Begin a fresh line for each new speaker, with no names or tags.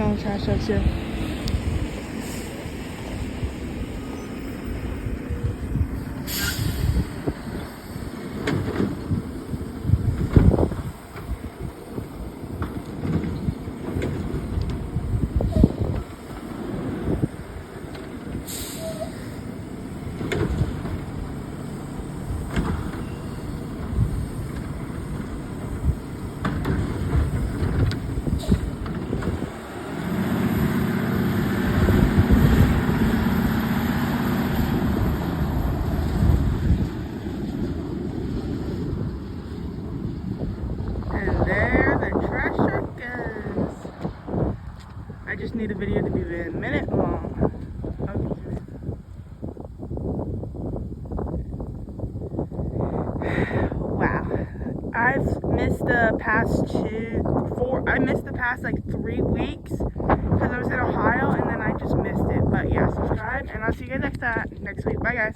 all the trash up here. And there the trash truck goes. I just need a video to be a minute long. Wow. I've missed the past I missed the past like 3 weeks because I was in Ohio and then I just missed it. But yeah, subscribe and I'll see you guys next week. Bye guys.